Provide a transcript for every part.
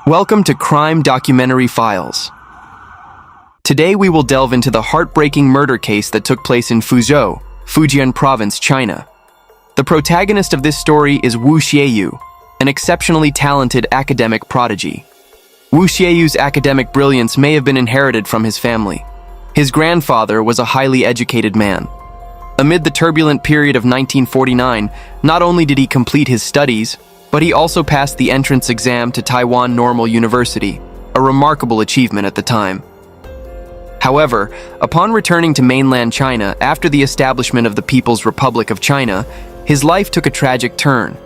Welcome to Crime Documentary Files. Today we will delve into the heartbreaking murder case that took place in Fuzhou, Fujian Province, China. The protagonist of this story is Wu Xieyu, an exceptionally talented academic prodigy. Wu Xieyu's academic brilliance may have been inherited from his family. His grandfather was a highly educated man. Amid the turbulent period of 1949, not only did he complete his studies, but he also passed the entrance exam to Taiwan Normal University, a remarkable achievement at the time. However, upon returning to mainland China after the establishment of the People's Republic of China, his life took a tragic turn.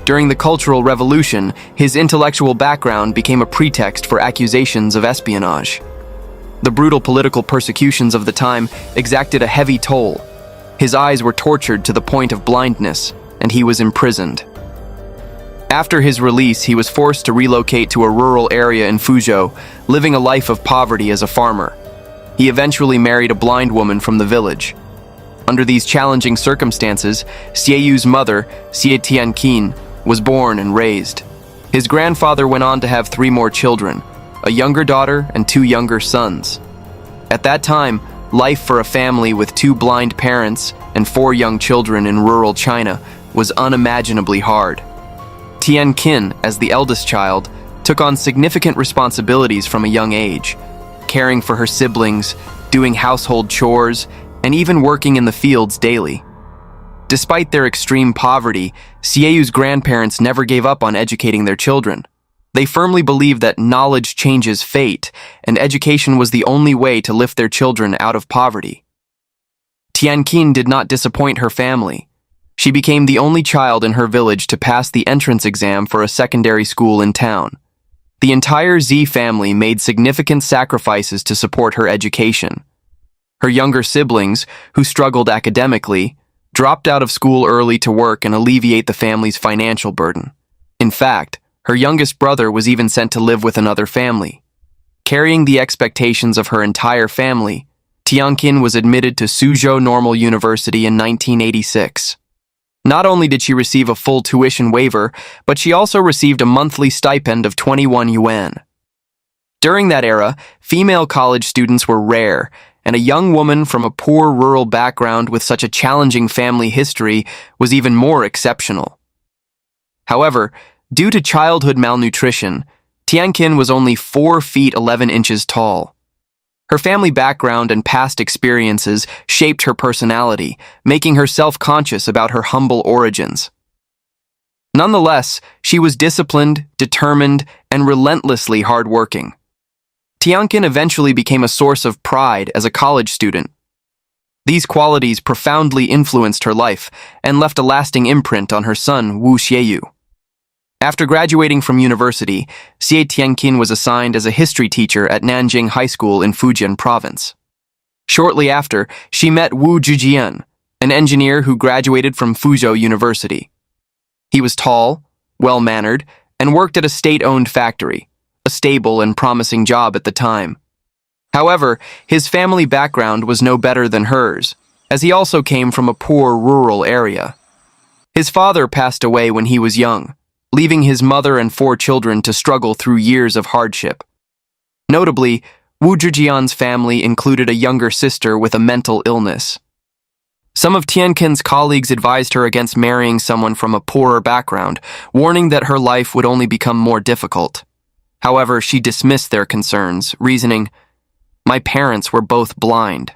During the Cultural Revolution, his intellectual background became a pretext for accusations of espionage. The brutal political persecutions of the time exacted a heavy toll. His eyes were tortured to the point of blindness, and he was imprisoned. After his release, he was forced to relocate to a rural area in Fuzhou, living a life of poverty as a farmer. He eventually married a blind woman from the village. Under these challenging circumstances, Xieyu's mother, Xie was born and raised. His grandfather went on to have 3 more children, a younger daughter and 2 younger sons. At that time, life for a family with 2 blind parents and 4 young children in rural China was unimaginably hard. Tianqin, as the eldest child, took on significant responsibilities from a young age, caring for her siblings, doing household chores, and even working in the fields daily. Despite their extreme poverty, Xieyu's grandparents never gave up on educating their children. They firmly believed that knowledge changes fate, and education was the only way to lift their children out of poverty. Tianqin did not disappoint her family. She became the only child in her village to pass the entrance exam for a secondary school in town. The entire Xi family made significant sacrifices to support her education. Her younger siblings, who struggled academically, dropped out of school early to work and alleviate the family's financial burden. In fact, her youngest brother was even sent to live with another family. Carrying the expectations of her entire family, Tianqin was admitted to Suzhou Normal University in 1986. Not only did she receive a full tuition waiver, but she also received a monthly stipend of 21 yuan. During that era, female college students were rare, and a young woman from a poor rural background with such a challenging family history was even more exceptional. However, due to childhood malnutrition, Tianqin was only 4 feet 11 inches tall. Her family background and past experiences shaped her personality, making her self-conscious about her humble origins. Nonetheless, she was disciplined, determined, and relentlessly hardworking. Tianqin eventually became a source of pride as a college student. These qualities profoundly influenced her life and left a lasting imprint on her son, Wu Xieyu. After graduating from university, Xie Tianqin was assigned as a history teacher at Nanjing High School in Fujian Province. Shortly after, she met Wu Zhijian, an engineer who graduated from Fuzhou University. He was tall, well-mannered, and worked at a state-owned factory, a stable and promising job at the time. However, his family background was no better than hers, as he also came from a poor rural area. His father passed away when he was young, leaving his mother and 4 children to struggle through years of hardship. Notably, Wu Zhijian's family included a younger sister with a mental illness. Some of Tianqin's colleagues advised her against marrying someone from a poorer background, warning that her life would only become more difficult. However, she dismissed their concerns, reasoning, "My parents were both blind.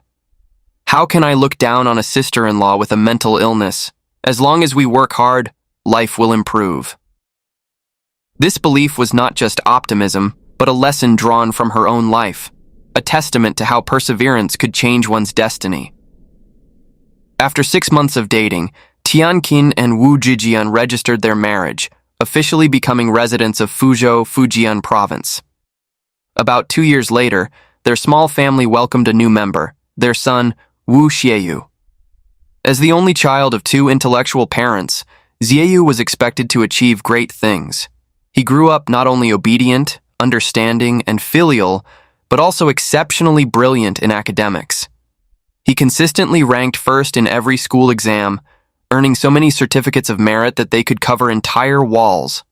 How can I look down on a sister-in-law with a mental illness? As long as we work hard, life will improve." This belief was not just optimism, but a lesson drawn from her own life, a testament to how perseverance could change one's destiny. After 6 months of dating, Tianqin and Wu Zhijian registered their marriage, officially becoming residents of Fuzhou, Fujian Province. About 2 years later, their small family welcomed a new member, their son, Wu Xieyu. As the only child of 2 intellectual parents, Xieyu was expected to achieve great things. He grew up not only obedient, understanding, and filial, but also exceptionally brilliant in academics. He consistently ranked first in every school exam, earning so many certificates of merit that they could cover entire walls.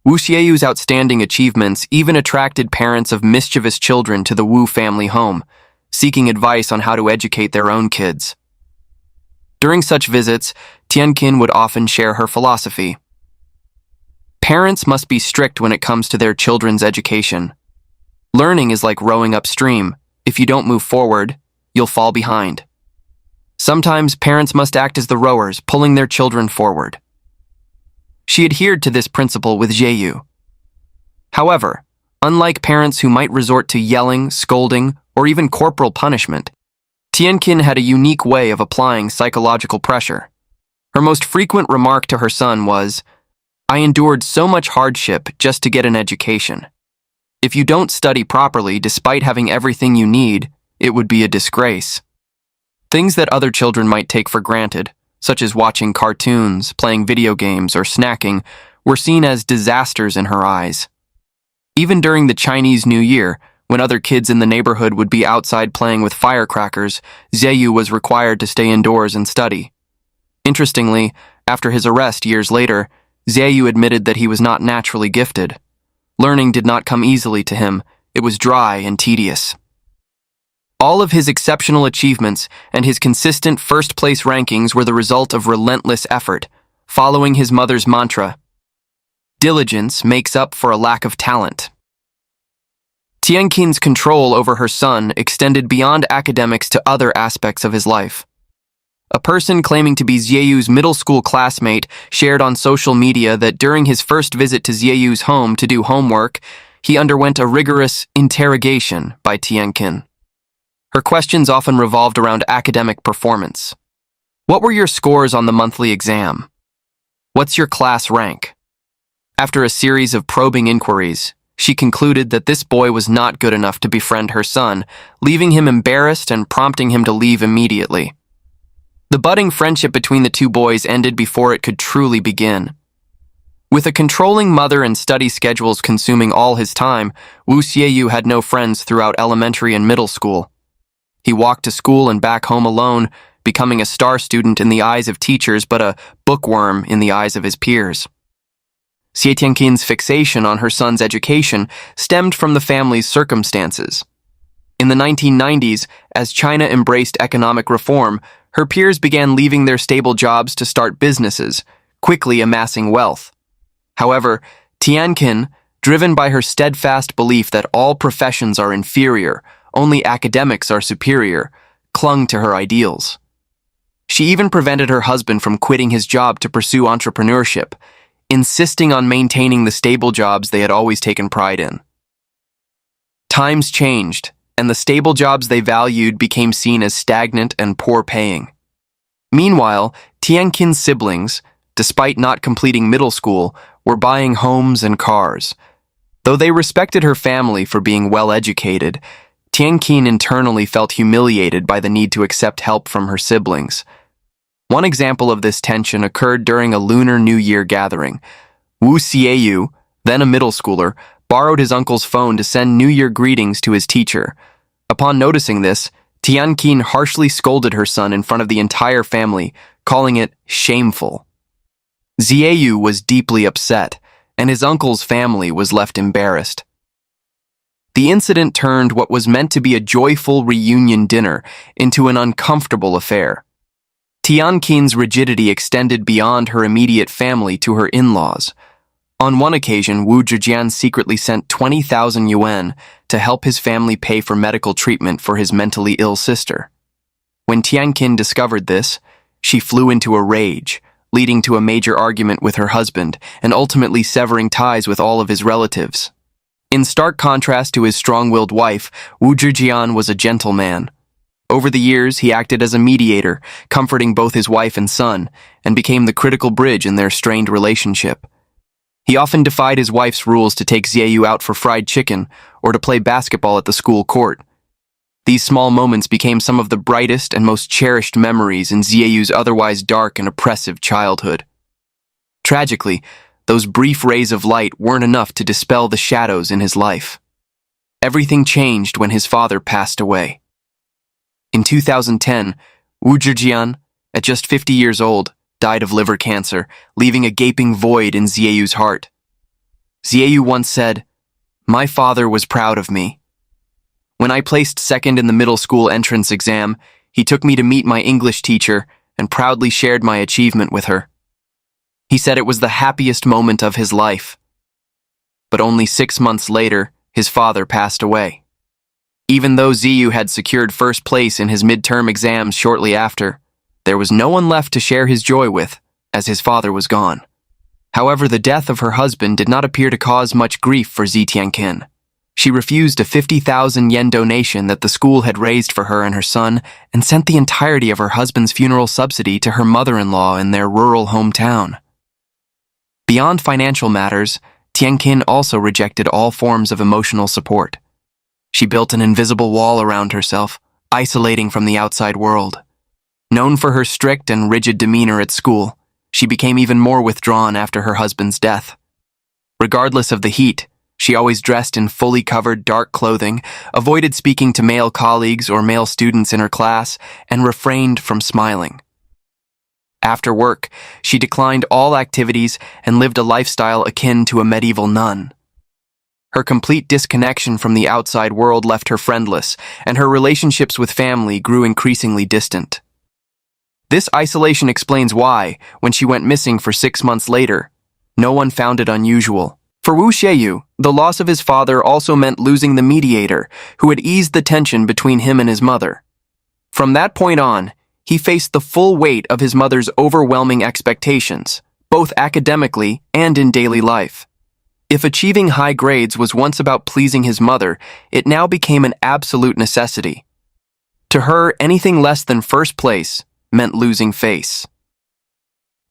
Wu Xieyu's outstanding achievements even attracted parents of mischievous children to the Wu family home, seeking advice on how to educate their own kids. During such visits, Tianqin would often share her philosophy. Parents must be strict when it comes to their children's education. Learning is like rowing upstream. If you don't move forward, you'll fall behind. Sometimes parents must act as the rowers, pulling their children forward. She adhered to this principle with Xieyu. However, unlike parents who might resort to yelling, scolding, or even corporal punishment, Tianqin had a unique way of applying psychological pressure. Her most frequent remark to her son was, "I endured so much hardship just to get an education. If you don't study properly despite having everything you need, it would be a disgrace." Things that other children might take for granted, such as watching cartoons, playing video games, or snacking, were seen as disasters in her eyes. Even during the Chinese New Year, when other kids in the neighborhood would be outside playing with firecrackers, Xieyu was required to stay indoors and study. Interestingly, after his arrest years later, Xieyu admitted that he was not naturally gifted. Learning did not come easily to him. It was dry and tedious. All of his exceptional achievements and his consistent first-place rankings were the result of relentless effort, following his mother's mantra, "Diligence makes up for a lack of talent." Tianqin's control over her son extended beyond academics to other aspects of his life. A person claiming to be Xieyu's middle school classmate shared on social media that during his first visit to Xieyu's home to do homework, he underwent a rigorous interrogation by Tianqin. Her questions often revolved around academic performance. What were your scores on the monthly exam? What's your class rank? After a series of probing inquiries, she concluded that this boy was not good enough to befriend her son, leaving him embarrassed and prompting him to leave immediately. The budding friendship between the two boys ended before it could truly begin. With a controlling mother and study schedules consuming all his time, Wu Xieyu had no friends throughout elementary and middle school. He walked to school and back home alone, becoming a star student in the eyes of teachers but a bookworm in the eyes of his peers. Xie Tianqin's fixation on her son's education stemmed from the family's circumstances. In the 1990s, as China embraced economic reform, her peers began leaving their stable jobs to start businesses, quickly amassing wealth. However, Tianqin, driven by her steadfast belief that all professions are inferior, only academics are superior, clung to her ideals. She even prevented her husband from quitting his job to pursue entrepreneurship, insisting on maintaining the stable jobs they had always taken pride in. Times changed, and the stable jobs they valued became seen as stagnant and poor-paying. Meanwhile, Tianqin's siblings, despite not completing middle school, were buying homes and cars. Though they respected her family for being well-educated, Tianqin internally felt humiliated by the need to accept help from her siblings. One example of this tension occurred during a Lunar New Year gathering. Wu Xieiyu, then a middle schooler, borrowed his uncle's phone to send New Year greetings to his teacher. Upon noticing this, Tianqin harshly scolded her son in front of the entire family, calling it shameful. Xieyu was deeply upset, and his uncle's family was left embarrassed. The incident turned what was meant to be a joyful reunion dinner into an uncomfortable affair. Tianqin's rigidity extended beyond her immediate family to her in-laws. On one occasion, Wu Zhijian secretly sent 20,000 yuan to help his family pay for medical treatment for his mentally ill sister. When Tianqin discovered this, she flew into a rage, leading to a major argument with her husband and ultimately severing ties with all of his relatives. In stark contrast to his strong-willed wife, Wu Zhijian was a gentle man. Over the years, he acted as a mediator, comforting both his wife and son, and became the critical bridge in their strained relationship. He often defied his wife's rules to take Xieyu out for fried chicken or to play basketball at the school court. These small moments became some of the brightest and most cherished memories in Xieyu's otherwise dark and oppressive childhood. Tragically, those brief rays of light weren't enough to dispel the shadows in his life. Everything changed when his father passed away. In 2010, Wu Zhijian, at just 50 years old, died of liver cancer, leaving a gaping void in Xieyu's heart. Xieyu once said, "My father was proud of me. When I placed second in the middle school entrance exam, he took me to meet my English teacher and proudly shared my achievement with her. He said it was the happiest moment of his life. But only 6 months later, his father passed away. Even though Xieyu had secured first place in his midterm exams shortly after, there was no one left to share his joy with, as his father was gone. However, the death of her husband did not appear to cause much grief for Xi Tianqin. She refused a 50,000 yen donation that the school had raised for her and her son and sent the entirety of her husband's funeral subsidy to her mother-in-law in their rural hometown. Beyond financial matters, Tianqin also rejected all forms of emotional support. She built an invisible wall around herself, isolating from the outside world. Known for her strict and rigid demeanor at school, she became even more withdrawn after her husband's death. Regardless of the heat, she always dressed in fully covered dark clothing, avoided speaking to male colleagues or male students in her class, and refrained from smiling. After work, she declined all activities and lived a lifestyle akin to a medieval nun. Her complete disconnection from the outside world left her friendless, and her relationships with family grew increasingly distant. This isolation explains why, when she went missing for 6 months later, no one found it unusual. For Wu Xieyu, the loss of his father also meant losing the mediator, who had eased the tension between him and his mother. From that point on, he faced the full weight of his mother's overwhelming expectations, both academically and in daily life. If achieving high grades was once about pleasing his mother, it now became an absolute necessity. To her, anything less than first place meant losing face.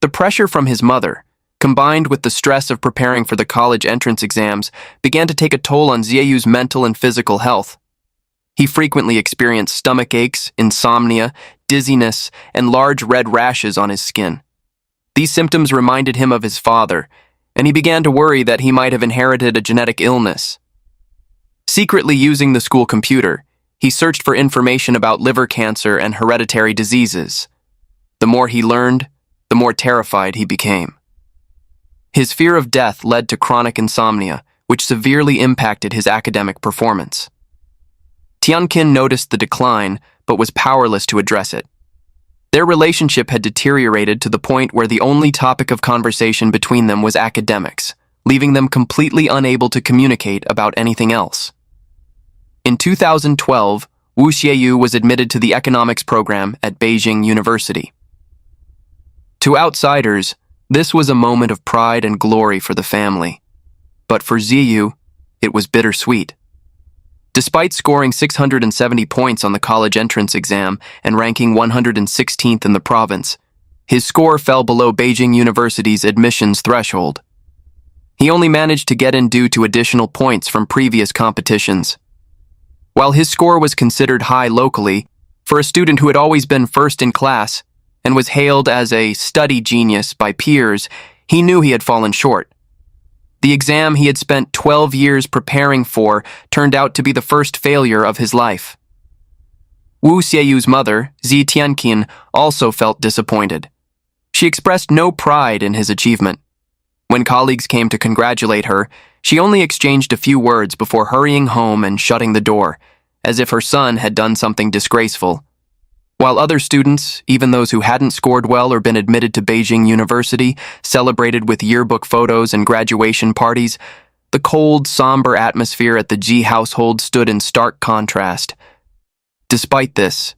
The pressure from his mother, combined with the stress of preparing for the college entrance exams, began to take a toll on Xieyu's mental and physical health. He frequently experienced stomach aches, insomnia, dizziness, and large red rashes on his skin. These symptoms reminded him of his father, and he began to worry that he might have inherited a genetic illness. Secretly using the school computer, he searched for information about liver cancer and hereditary diseases. The more he learned, the more terrified he became. His fear of death led to chronic insomnia, which severely impacted his academic performance. Tianqin noticed the decline, but was powerless to address it. Their relationship had deteriorated to the point where the only topic of conversation between them was academics, leaving them completely unable to communicate about anything else. In 2012, Wu Xieyu was admitted to the economics program at Beijing University. To outsiders, this was a moment of pride and glory for the family. But for Xieyu, it was bittersweet. Despite scoring 670 points on the college entrance exam and ranking 116th in the province, his score fell below Beijing University's admissions threshold. He only managed to get in due to additional points from previous competitions. While his score was considered high locally, for a student who had always been first in class and was hailed as a study genius by peers, he knew he had fallen short. The exam he had spent 12 years preparing for turned out to be the first failure of his life. Wu Xieyu's mother, Xi Tianqin, also felt disappointed. She expressed no pride in his achievement. When colleagues came to congratulate her, she only exchanged a few words before hurrying home and shutting the door, as if her son had done something disgraceful. While other students, even those who hadn't scored well or been admitted to Beijing University, celebrated with yearbook photos and graduation parties, the cold, somber atmosphere at the Ji household stood in stark contrast. Despite this,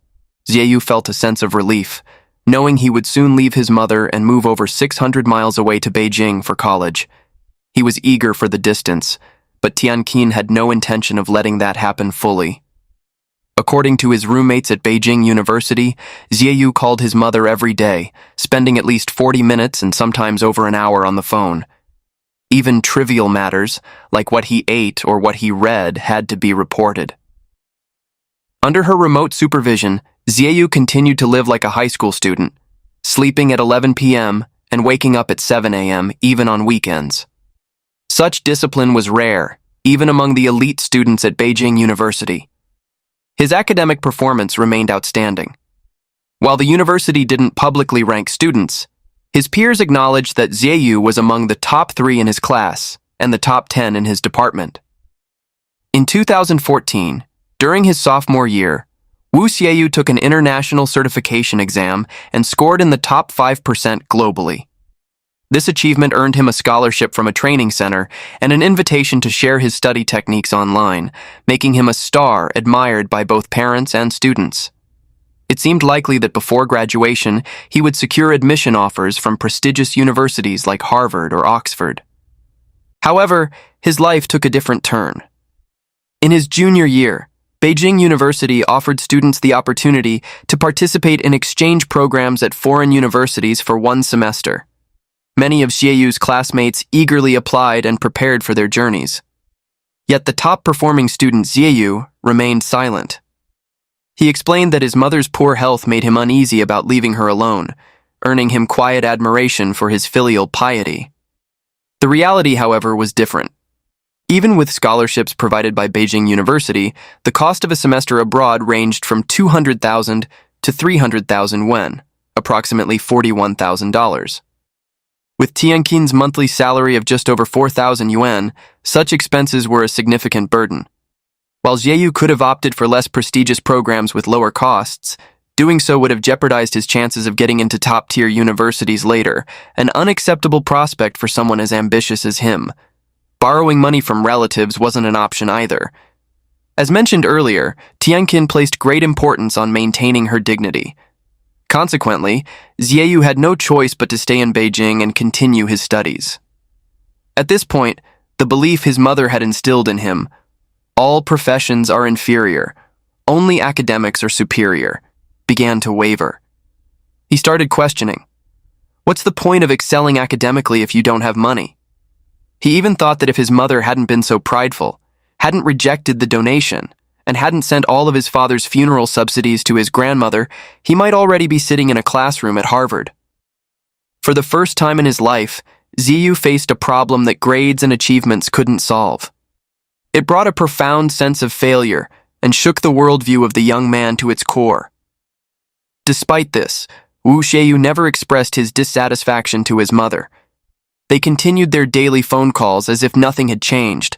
Xieyu felt a sense of relief, knowing he would soon leave his mother and move over 600 miles away to Beijing for college. He was eager for the distance, but Tianqin had no intention of letting that happen fully. According to his roommates at Beijing University, Xieyu called his mother every day, spending at least 40 minutes and sometimes over an hour on the phone. Even trivial matters, like what he ate or what he read, had to be reported. Under her remote supervision, Xieyu continued to live like a high school student, sleeping at 11 p.m. and waking up at 7 a.m. even on weekends. Such discipline was rare, even among the elite students at Beijing University. His academic performance remained outstanding. While the university didn't publicly rank students, his peers acknowledged that Xieyu was among the top 3 in his class and the top 10 in his department. In 2014, during his sophomore year, Xieyu took an international certification exam and scored in the top 5% globally. This achievement earned him a scholarship from a training center and an invitation to share his study techniques online, making him a star admired by both parents and students. It seemed likely that before graduation, he would secure admission offers from prestigious universities like Harvard or Oxford. However, his life took a different turn. In his junior year, Beijing University offered students the opportunity to participate in exchange programs at foreign universities for one semester. Many of Xieyu's classmates eagerly applied and prepared for their journeys. Yet the top-performing student Xieyu remained silent. He explained that his mother's poor health made him uneasy about leaving her alone, earning him quiet admiration for his filial piety. The reality, however, was different. Even with scholarships provided by Beijing University, the cost of a semester abroad ranged from 200,000 to 300,000 yuan, approximately $41,000. With Tianqin's monthly salary of just over 4,000 yuan, such expenses were a significant burden. While Xieyu could have opted for less prestigious programs with lower costs, doing so would have jeopardized his chances of getting into top-tier universities later, an unacceptable prospect for someone as ambitious as him. Borrowing money from relatives wasn't an option either. As mentioned earlier, Tianqin placed great importance on maintaining her dignity. Consequently, Xieyu had no choice but to stay in Beijing and continue his studies. At this point, the belief his mother had instilled in him, all professions are inferior, only academics are superior, began to waver. He started questioning, what's the point of excelling academically if you don't have money? He even thought that if his mother hadn't been so prideful, hadn't rejected the donation, and hadn't sent all of his father's funeral subsidies to his grandmother, he might already be sitting in a classroom at Harvard. For the first time in his life, Xieyu faced a problem that grades and achievements couldn't solve. It brought a profound sense of failure and shook the worldview of the young man to its core. Despite this, Xieyu never expressed his dissatisfaction to his mother. They continued their daily phone calls as if nothing had changed.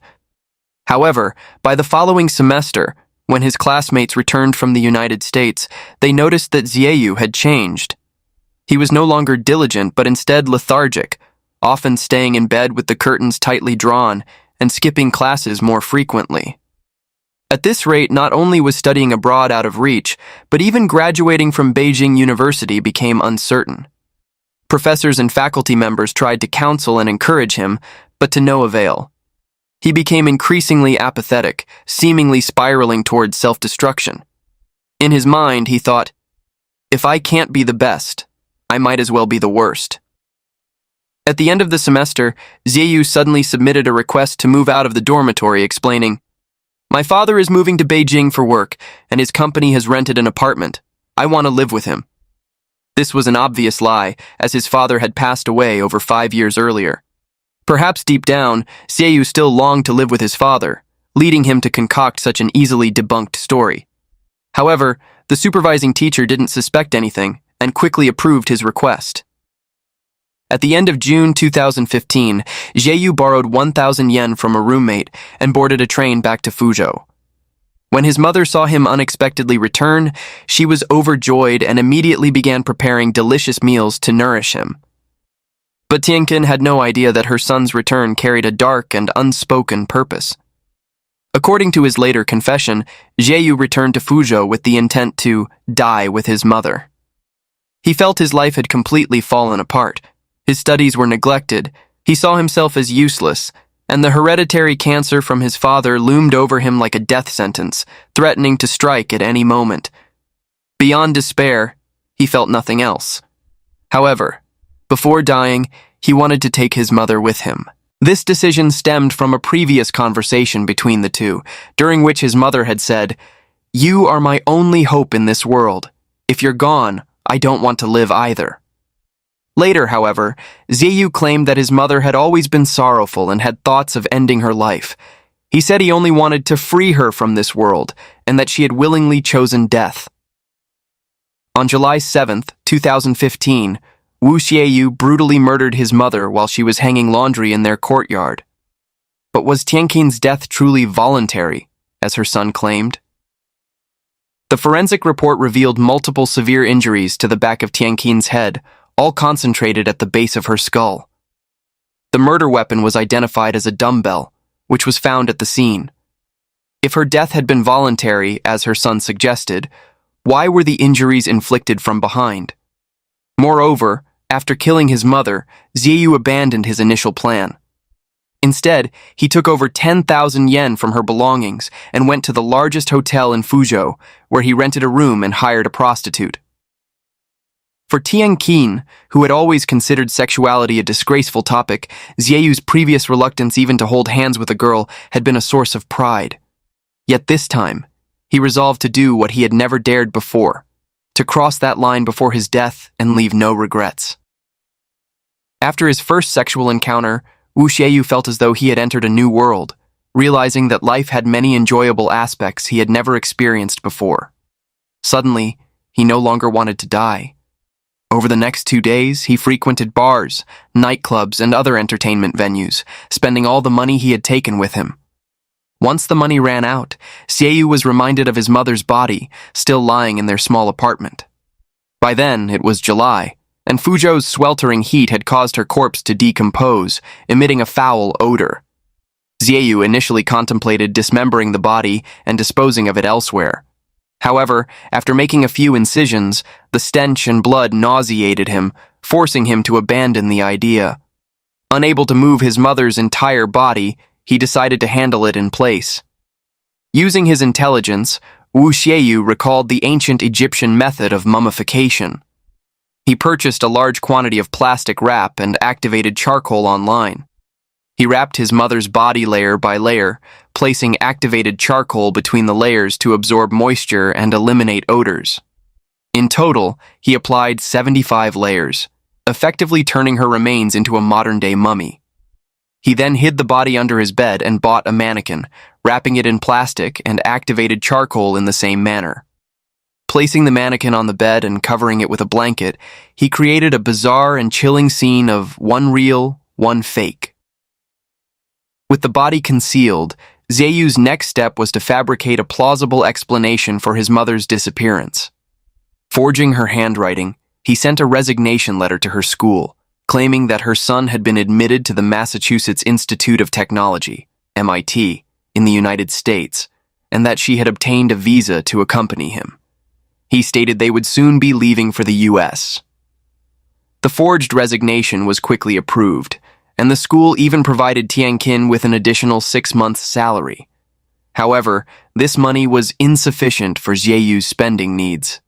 However, by the following semester, when his classmates returned from the United States, they noticed that Xieyu had changed. He was no longer diligent, but instead lethargic, often staying in bed with the curtains tightly drawn and skipping classes more frequently. At this rate, not only was studying abroad out of reach, but even graduating from Beijing University became uncertain. Professors and faculty members tried to counsel and encourage him, but to no avail. He became increasingly apathetic, seemingly spiraling towards self-destruction. In his mind, he thought, if I can't be the best, I might as well be the worst. At the end of the semester, Xieyu suddenly submitted a request to move out of the dormitory, explaining, my father is moving to Beijing for work, and his company has rented an apartment. I want to live with him. This was an obvious lie, as his father had passed away over 5 years earlier. Perhaps deep down, Xieyu still longed to live with his father, leading him to concoct such an easily debunked story. However, the supervising teacher didn't suspect anything and quickly approved his request. At the end of June 2015, Xieyu borrowed 1,000 yen from a roommate and boarded a train back to Fuzhou. When his mother saw him unexpectedly return, she was overjoyed and immediately began preparing delicious meals to nourish him. But Tianqin had no idea that her son's return carried a dark and unspoken purpose. According to his later confession, Xieyu returned to Fuzhou with the intent to die with his mother. He felt his life had completely fallen apart. His studies were neglected, he saw himself as useless, and the hereditary cancer from his father loomed over him like a death sentence, threatening to strike at any moment. Beyond despair, he felt nothing else. However, before dying, he wanted to take his mother with him. This decision stemmed from a previous conversation between the two, during which his mother had said, "You are my only hope in this world. If you're gone, I don't want to live either." Later, however, Xieyu claimed that his mother had always been sorrowful and had thoughts of ending her life. He said he only wanted to free her from this world, and that she had willingly chosen death. On July 7th, 2015, Xieyu brutally murdered his mother while she was hanging laundry in their courtyard. But was Tianqin's death truly voluntary, as her son claimed? The forensic report revealed multiple severe injuries to the back of Tianqin's head, all concentrated at the base of her skull. The murder weapon was identified as a dumbbell, which was found at the scene. If her death had been voluntary, as her son suggested, why were the injuries inflicted from behind? Moreover, after killing his mother, Xieyu abandoned his initial plan. Instead, he took over 10,000 yen from her belongings and went to the largest hotel in Fuzhou, where he rented a room and hired a prostitute. For Tianqin, who had always considered sexuality a disgraceful topic, Xieyu's previous reluctance even to hold hands with a girl had been a source of pride. Yet this time, he resolved to do what he had never dared before, to cross that line before his death and leave no regrets. After his first sexual encounter, Xieyu felt as though he had entered a new world, realizing that life had many enjoyable aspects he had never experienced before. Suddenly, he no longer wanted to die. Over the next 2 days, he frequented bars, nightclubs, and other entertainment venues, spending all the money he had taken with him. Once the money ran out, Xieyu was reminded of his mother's body, still lying in their small apartment. By then, it was July, and Fuzhou's sweltering heat had caused her corpse to decompose, emitting a foul odor. Xieyu initially contemplated dismembering the body and disposing of it elsewhere. However, after making a few incisions, the stench and blood nauseated him, forcing him to abandon the idea. Unable to move his mother's entire body, he decided to handle it in place. Using his intelligence, Xieyu recalled the ancient Egyptian method of mummification. He purchased a large quantity of plastic wrap and activated charcoal online. He wrapped his mother's body layer by layer, placing activated charcoal between the layers to absorb moisture and eliminate odors. In total, he applied 75 layers, effectively turning her remains into a modern-day mummy. He then hid the body under his bed and bought a mannequin, wrapping it in plastic and activated charcoal in the same manner. Placing the mannequin on the bed and covering it with a blanket, he created a bizarre and chilling scene of one real, one fake. With the body concealed, Xieyu's next step was to fabricate a plausible explanation for his mother's disappearance. Forging her handwriting, he sent a resignation letter to her school, claiming that her son had been admitted to the Massachusetts Institute of Technology, MIT, in the United States, and that she had obtained a visa to accompany him. He stated they would soon be leaving for the U.S. The forged resignation was quickly approved, and the school even provided Tianqin with an additional 6 months' salary. However, this money was insufficient for Xieyu's spending needs.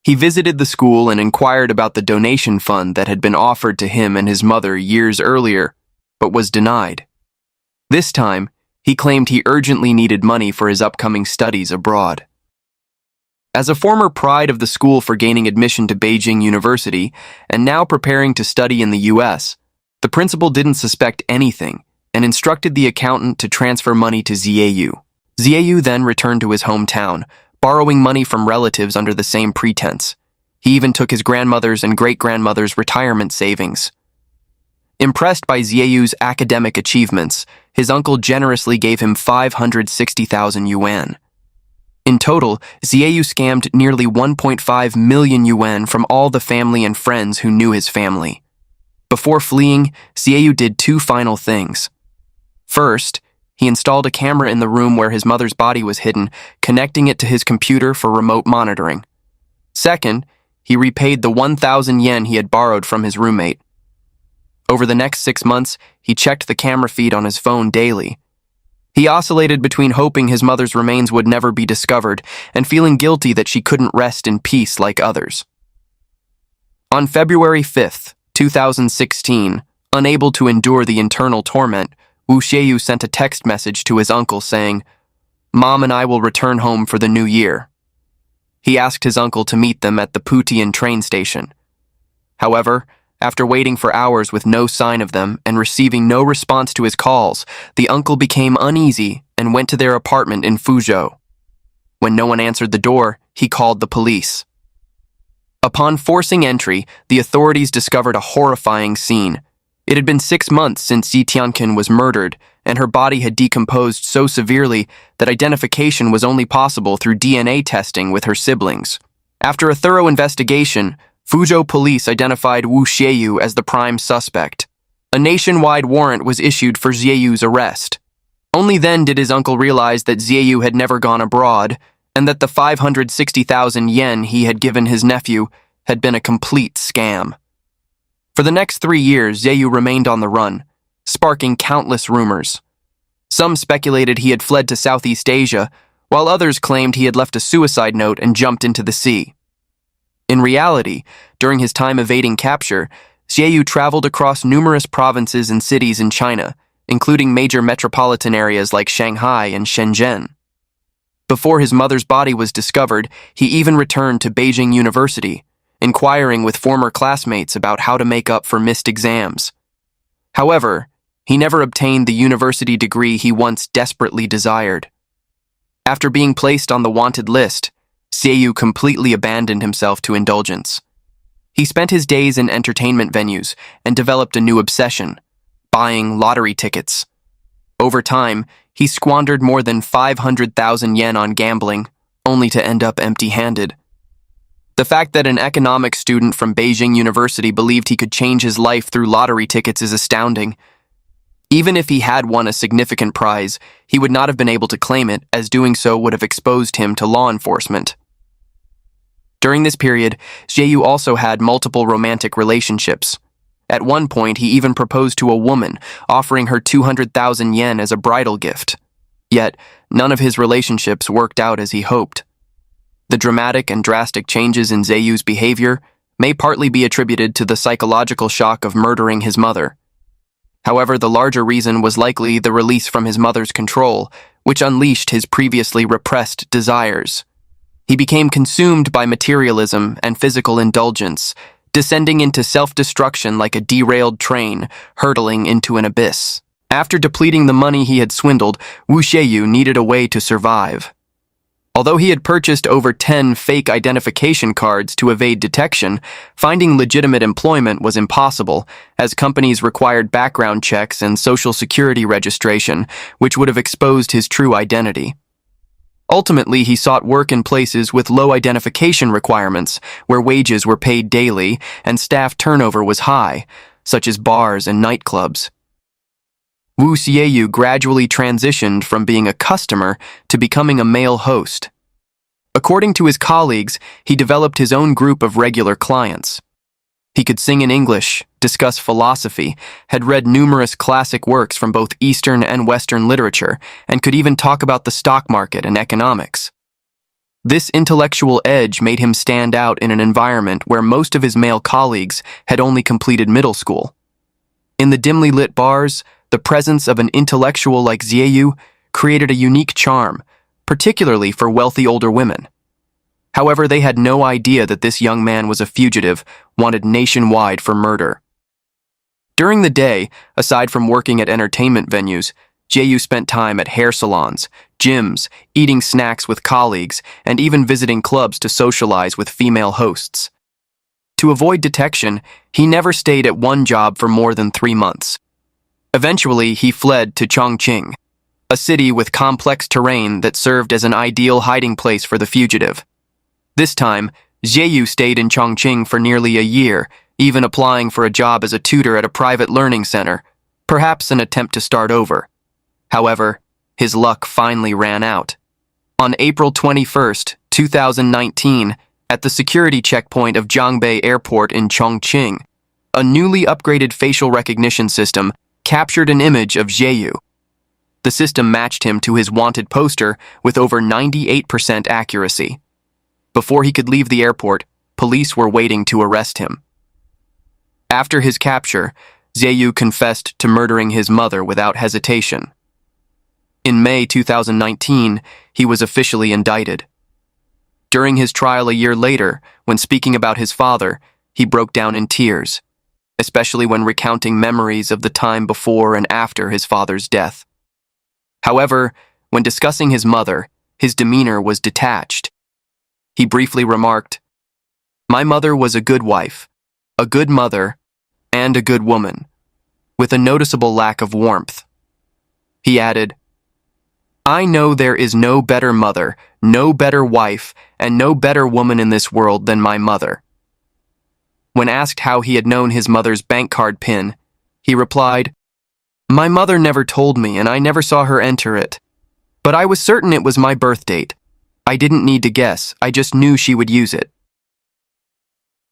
He visited the school and inquired about the donation fund that had been offered to him and his mother years earlier, but was denied. This time, he claimed he urgently needed money for his upcoming studies abroad. As a former pride of the school for gaining admission to Beijing University, and now preparing to study in the U.S., the principal didn't suspect anything and instructed the accountant to transfer money to Xieyu. Xieyu then returned to his hometown, borrowing money from relatives under the same pretense. He even took his grandmother's and great-grandmother's retirement savings. Impressed by Xieyu's academic achievements, his uncle generously gave him 560,000 yuan. In total, Xieyu scammed nearly 1.5 million yuan from all the family and friends who knew his family. Before fleeing, Xieyu did 2 final things. First, he installed a camera in the room where his mother's body was hidden, connecting it to his computer for remote monitoring. Second, he repaid the 1,000 yen he had borrowed from his roommate. Over the next 6 months, he checked the camera feed on his phone daily. He oscillated between hoping his mother's remains would never be discovered and feeling guilty that she couldn't rest in peace like others. On February 5th, 2016, unable to endure the internal torment, Xieyu sent a text message to his uncle saying, "Mom and I will return home for the new year." He asked his uncle to meet them at the Putian train station. However, after waiting for hours with no sign of them and receiving no response to his calls, the uncle became uneasy and went to their apartment in Fuzhou. When no one answered the door, he called the police. Upon forcing entry, the authorities discovered a horrifying scene. It had been 6 months since Ji Tianqin was murdered, and her body had decomposed so severely that identification was only possible through DNA testing with her siblings. After a thorough investigation, Fuzhou police identified Wu Xieyu as the prime suspect. A nationwide warrant was issued for Xieyu's arrest. Only then did his uncle realize that Xieyu had never gone abroad, and that the 560,000 yen he had given his nephew had been a complete scam. For the next 3 years, Xieyu remained on the run, sparking countless rumors. Some speculated he had fled to Southeast Asia, while others claimed he had left a suicide note and jumped into the sea. In reality, during his time evading capture, Xieyu traveled across numerous provinces and cities in China, including major metropolitan areas like Shanghai and Shenzhen. Before his mother's body was discovered, he even returned to Beijing University, inquiring with former classmates about how to make up for missed exams. However, he never obtained the university degree he once desperately desired. After being placed on the wanted list, Xieyu completely abandoned himself to indulgence. He spent his days in entertainment venues and developed a new obsession: buying lottery tickets. Over time, he squandered more than 500,000 yen on gambling, only to end up empty-handed. The fact that an economics student from Beijing University believed he could change his life through lottery tickets is astounding. Even if he had won a significant prize, he would not have been able to claim it, as doing so would have exposed him to law enforcement. During this period, Xieyu also had multiple romantic relationships. At one point, he even proposed to a woman, offering her 200,000 yen as a bridal gift. Yet, none of his relationships worked out as he hoped. The dramatic and drastic changes in Xieyu's behavior may partly be attributed to the psychological shock of murdering his mother. However, the larger reason was likely the release from his mother's control, which unleashed his previously repressed desires. He became consumed by materialism and physical indulgence, descending into self-destruction like a derailed train hurtling into an abyss. After depleting the money he had swindled, Wu Xieyu needed a way to survive. Although he had purchased over 10 fake identification cards to evade detection, finding legitimate employment was impossible, as companies required background checks and social security registration, which would have exposed his true identity. Ultimately, he sought work in places with low identification requirements, where wages were paid daily and staff turnover was high, such as bars and nightclubs. Wu Xieyu gradually transitioned from being a customer to becoming a male host. According to his colleagues, he developed his own group of regular clients. He could sing in English, discuss philosophy, had read numerous classic works from both Eastern and Western literature, and could even talk about the stock market and economics. This intellectual edge made him stand out in an environment where most of his male colleagues had only completed middle school. In the dimly lit bars, the presence of an intellectual like Xieyu created a unique charm, particularly for wealthy older women. However, they had no idea that this young man was a fugitive, wanted nationwide for murder. During the day, aside from working at entertainment venues, Xieyu spent time at hair salons, gyms, eating snacks with colleagues, and even visiting clubs to socialize with female hosts. To avoid detection, he never stayed at one job for more than 3 months. Eventually, he fled to Chongqing, a city with complex terrain that served as an ideal hiding place for the fugitive. This time, Xieyu stayed in Chongqing for nearly a year, even applying for a job as a tutor at a private learning center, perhaps an attempt to start over. However, his luck finally ran out. On April 21, 2019, at the security checkpoint of Jiangbei Airport in Chongqing, a newly upgraded facial recognition system captured an image of Xieyu. The system matched him to his wanted poster with over 98% accuracy. Before he could leave the airport, police were waiting to arrest him. After his capture, Xieyu confessed to murdering his mother without hesitation. In May 2019, he was officially indicted. During his trial a year later, when speaking about his father, he broke down in tears, especially when recounting memories of the time before and after his father's death. However, when discussing his mother, his demeanor was detached. He briefly remarked, "My mother was a good wife, a good mother, and a good woman. with a noticeable lack of warmth. He added, "I know there is no better mother, no better wife, and no better woman in this world than my mother." When asked how he had known his mother's bank card PIN, he replied, "My mother never told me and I never saw her enter it. But I was certain it was my birth date. I didn't need to guess, I just knew she would use it."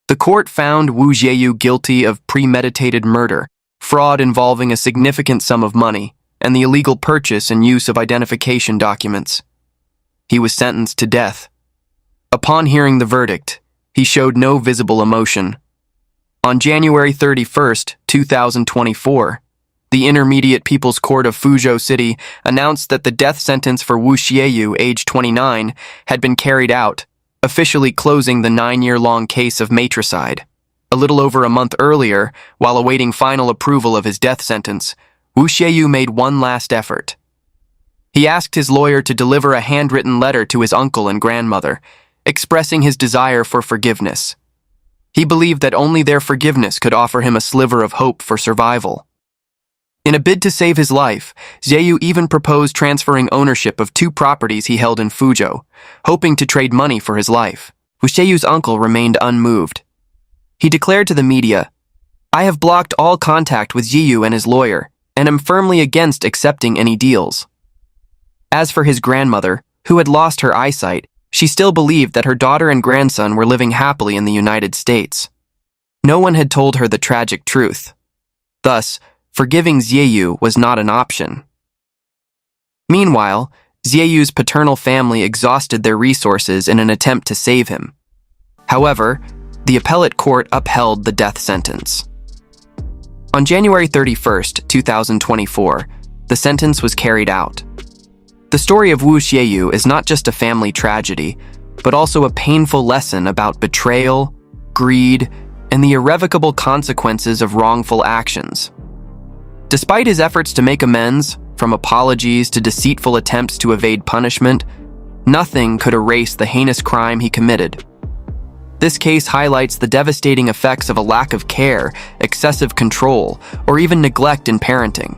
The court found Wu Xieyu guilty of premeditated murder, fraud involving a significant sum of money, and the illegal purchase and use of identification documents. He was sentenced to death. Upon hearing the verdict, he showed no visible emotion. On January 31st, 2024, the Intermediate People's Court of Fuzhou City announced that the death sentence for Wu Xieyu, age 29, had been carried out, officially closing the 9-year-long case of matricide. A little over a month earlier, while awaiting final approval of his death sentence, Wu Xieyu made one last effort. He asked his lawyer to deliver a handwritten letter to his uncle and grandmother, expressing his desire for forgiveness. He believed that only their forgiveness could offer him a sliver of hope for survival. In a bid to save his life, Xieyu even proposed transferring ownership of 2 properties he held in Fuzhou, hoping to trade money for his life. Wu Xieyu's uncle remained unmoved. He declared to the media, "I have blocked all contact with Xieyu and his lawyer, and am firmly against accepting any deals." As for his grandmother, who had lost her eyesight, she still believed that her daughter and grandson were living happily in the United States. No one had told her the tragic truth. Thus, forgiving Xieyu was not an option. Meanwhile, Xieyu's paternal family exhausted their resources in an attempt to save him. However, the appellate court upheld the death sentence. On January 31st, 2024, the sentence was carried out. The story of Wu Xieyu is not just a family tragedy, but also a painful lesson about betrayal, greed, and the irrevocable consequences of wrongful actions. Despite his efforts to make amends, from apologies to deceitful attempts to evade punishment, nothing could erase the heinous crime he committed. This case highlights the devastating effects of a lack of care, excessive control, or even neglect in parenting.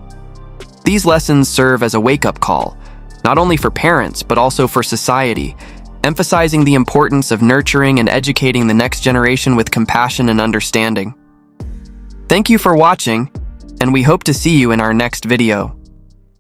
These lessons serve as a wake-up call, not only for parents but also for society, emphasizing the importance of nurturing and educating the next generation with compassion and understanding. Thank you for watching, and we hope to see you in our next video.